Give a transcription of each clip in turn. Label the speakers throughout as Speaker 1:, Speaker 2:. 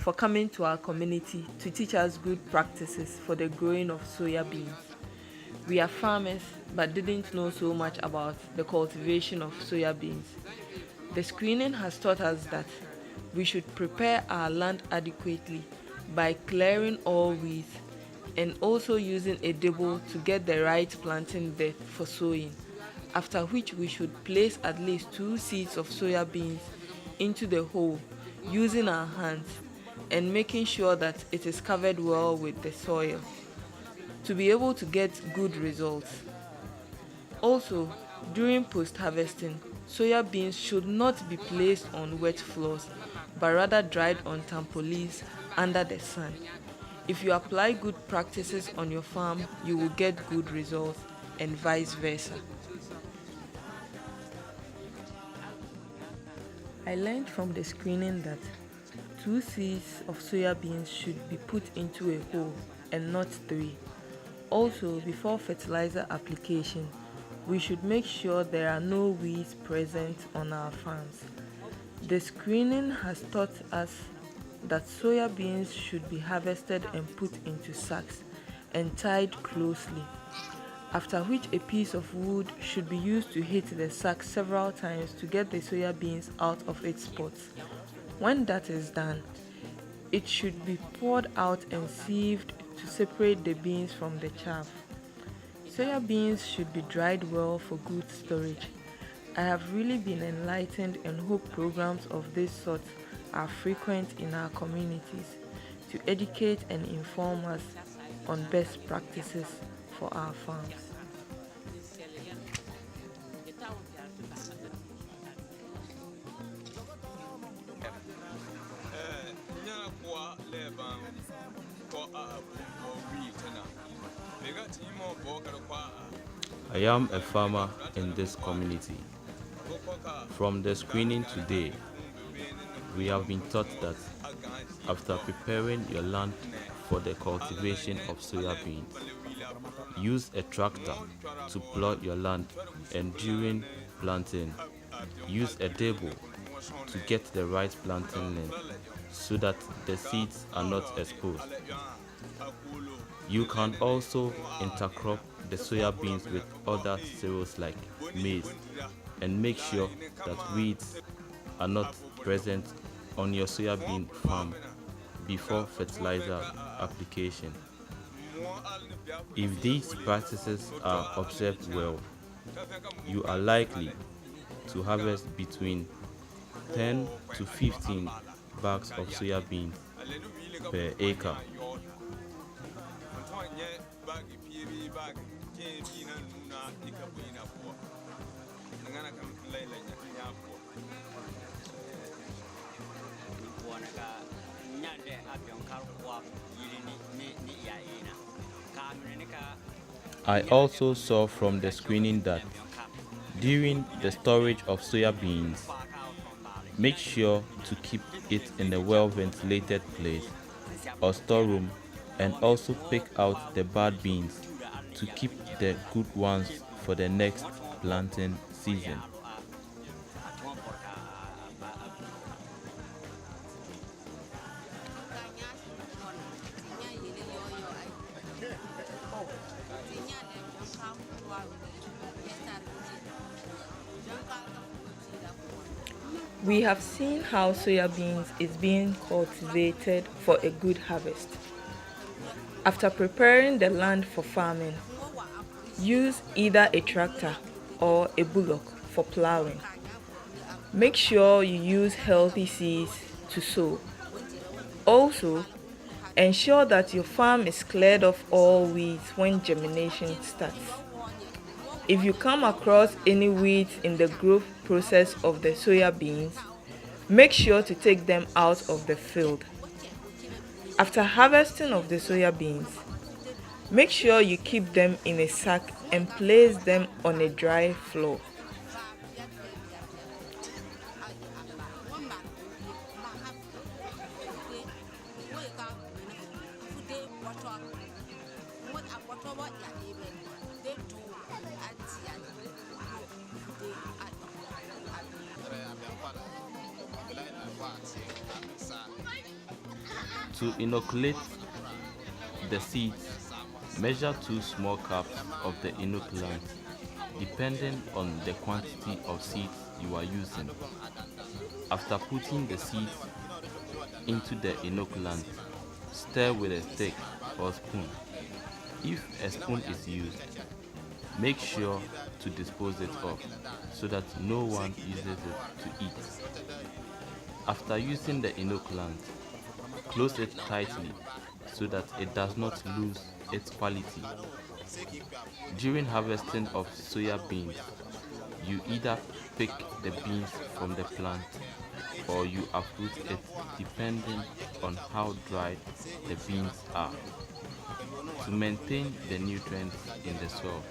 Speaker 1: for coming to our community to teach us good practices for the growing of soya beans. We are farmers but didn't know so much about the cultivation of soya beans. The screening has taught us that we should prepare our land adequately by clearing all weeds and also using a dibble to get the right planting depth for sowing, after which we should place at least 2 seeds of soya beans into the hole using our hands and making sure that it is covered well with the soil to be able to get good results. Also, during post-harvesting, soya beans should not be placed on wet floors, but rather dried on tarpaulins under the sun. If you apply good practices on your farm, you will get good results, and vice versa. I learned from the screening that 2 seeds of soya beans should be put into a hole and not 3. Also, before fertilizer application, we should make sure there are no weeds present on our farms. The screening has taught us that soya beans should be harvested and put into sacks and tied closely, after which a piece of wood should be used to hit the sack several times to get the soya beans out of its spots. When that is done, it should be poured out and sieved to separate the beans from the chaff. Soya beans should be dried well for good storage. I have really been enlightened and hope programs of this sort are frequent in our communities to educate and inform us on best practices for our farms.
Speaker 2: I am a farmer in this community. From the screening today, we have been taught that after preparing your land for the cultivation of soya beans, use a tractor to plow your land, and during planting, use a dibble to get the right planting length so that the seeds are not exposed. You can also intercrop the soya beans with other cereals like maize and make sure that weeds are not present on your soya bean farm before fertilizer application. If these practices are observed well, you are likely to harvest between 10 to 15 bags of soya beans per acre. I also saw from the screening that during the storage of soya beans, make sure to keep it in a well-ventilated place or storeroom, and also pick out the bad beans to keep the good ones for the next planting season.
Speaker 1: We have seen how soya beans is being cultivated for a good harvest. After preparing the land for farming, use either a tractor or a bullock for plowing. Make sure you use healthy seeds to sow. Also, ensure that your farm is cleared of all weeds when germination starts. If you come across any weeds in the growth process of the soya beans, make sure to take them out of the field. After harvesting of the soya beans, make sure you keep them in a sack and place them on a dry floor.
Speaker 2: To inoculate the seeds, measure 2 small cups of the inoculant, depending on the quantity of seeds you are using. After putting the seeds into the inoculant, stir with a stick or spoon. If a spoon is used, make sure to dispose it off so that no one uses it to eat. After using the inoculant, close it tightly so that it does not lose its quality. During harvesting of soya beans, you either pick the beans from the plant or you uproot it depending on how dried the beans are to maintain the nutrients in the soil.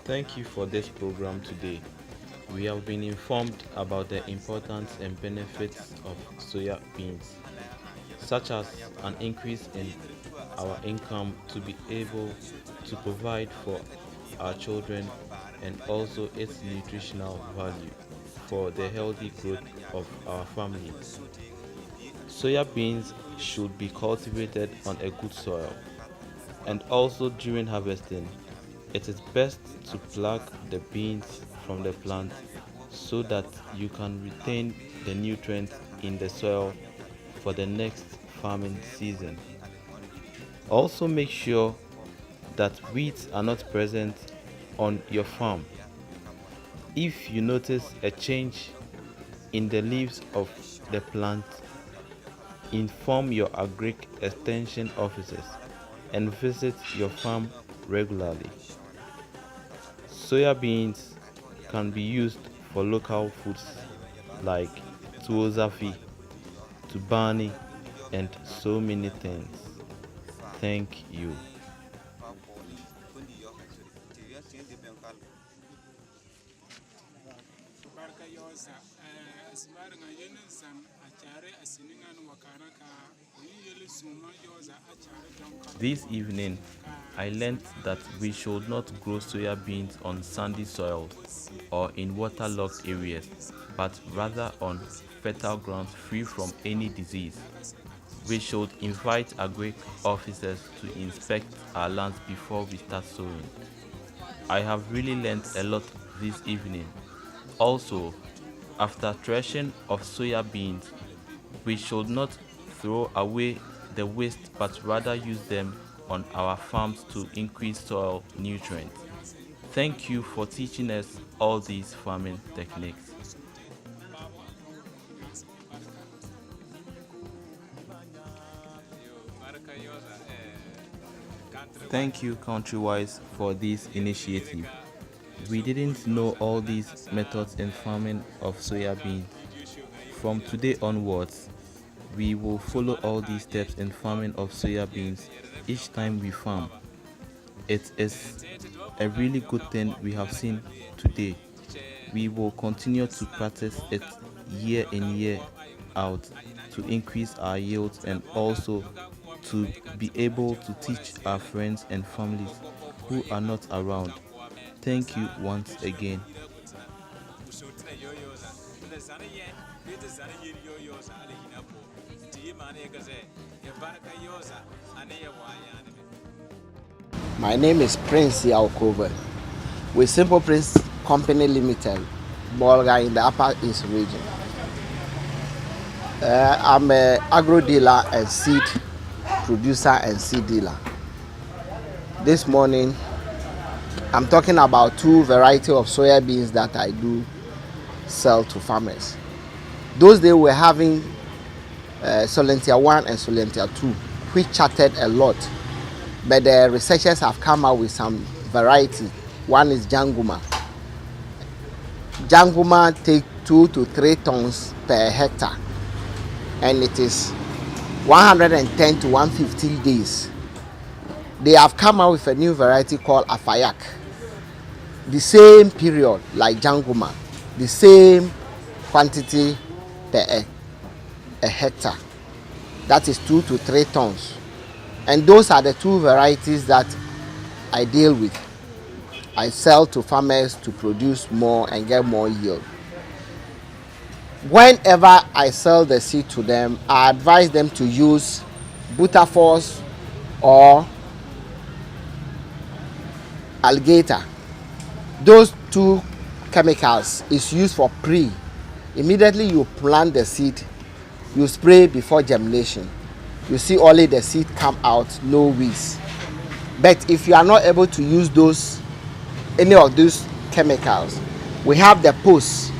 Speaker 2: Thank you for this program today. We have been informed about the importance and benefits of soya beans, such as an increase in our income to be able to provide for our children and also its nutritional value for the healthy growth of our family. Soya beans should be cultivated on a good soil, and also during harvesting, it is best to pluck the beans from the plant so that you can retain the nutrients in the soil for the next farming season. Also make sure that weeds are not present on your farm. If you notice a change in the leaves of the plant, inform your agric extension officers and visit your farm regularly. Soya beans can be used for local foods like tuozafi, tubani, and so many things. Thank you. This evening, I learned that we should not grow soya beans on sandy soils or in waterlogged areas, but rather on fertile grounds free from any disease. We should invite agric officers to inspect our lands before we start sowing. I have really learned a lot this evening. Also, after threshing of soya beans, we should not throw away the waste but rather use them on our farms to increase soil nutrients. Thank you for teaching us all these farming techniques. Thank you, Countrywise, for this initiative. We didn't know all these methods in farming of soya bean. From today onwards, we will follow all these steps in farming of soya beans each time we farm. It is a really good thing we have seen today. We will continue to practice it year in year out to increase our yields and also to be able to teach our friends and families who are not around. Thank you once again.
Speaker 3: My name is Prince Yaokover with Simple Prince Company Limited, Bolga in the Upper East region. I'm an agro-dealer and seed producer and seed dealer. This morning, I'm talking about 2 varieties of soya beans that I do sell to farmers. Those days we're having Solentia 1 and Solentia 2, which chatted a lot. But the researchers have come out with some variety. One is Janguma. Janguma take 2 to 3 tons per hectare, and it is 110 to 150 days. They have come out with a new variety called Afayak. The same period like Janguma, the same quantity per a hectare. That is 2 to 3 tons. And those are the 2 varieties that I deal with. I sell to farmers to produce more and get more yield. Whenever I sell the seed to them, I advise them to use Butterforce or Alligator. Those two chemicals is used for pre. Immediately you plant the seed, you spray before germination. You see only the seed come out, no weeds. But if you are not able to use any of those chemicals, we have the post,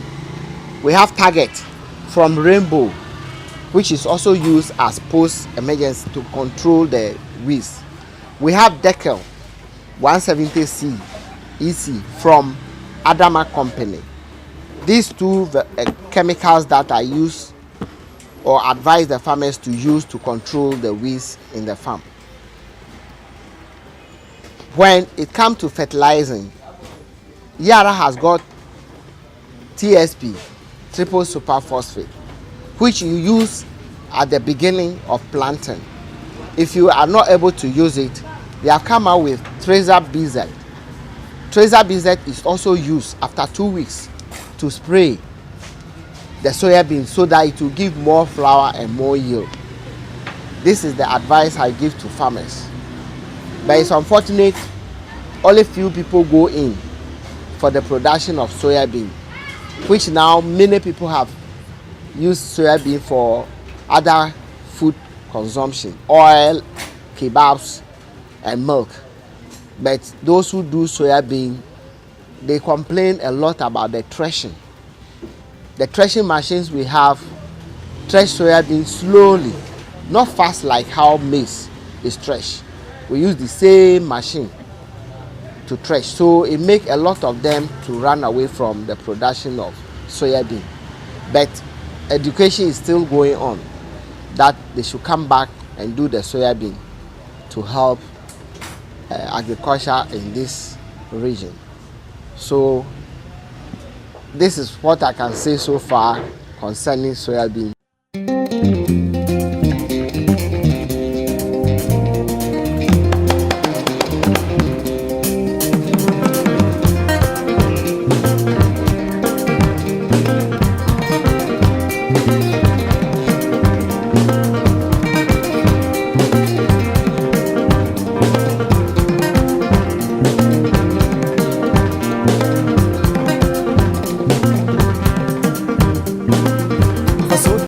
Speaker 3: we have Target from Rainbow, which is also used as post emergency to control the weeds. We have Deckel 170C EC from Adama Company. These two chemicals that I use or advise the farmers to use to control the weeds in the farm. When it comes to fertilizing, Yara has got TSP, triple super phosphate, which you use at the beginning of planting. If you are not able to use it, they have come out with Tracer BZ. Tracer BZ is also used after 2 weeks to spray the soybean so that it will give more flower and more yield. This is the advice I give to farmers. But it's unfortunate only few people go in for the production of soybean, which now many people have used soybean for other food consumption, oil, kebabs, and milk. But those who do soybean, they complain a lot about the threshing. The threshing machines we have thresh soybean slowly, not fast like how maize is threshed. We use the same machine to thresh, so it makes a lot of them to run away from the production of soybean. But education is still going on that they should come back and do the soybean to help agriculture in this region. So this is what I can say so far concerning soybean.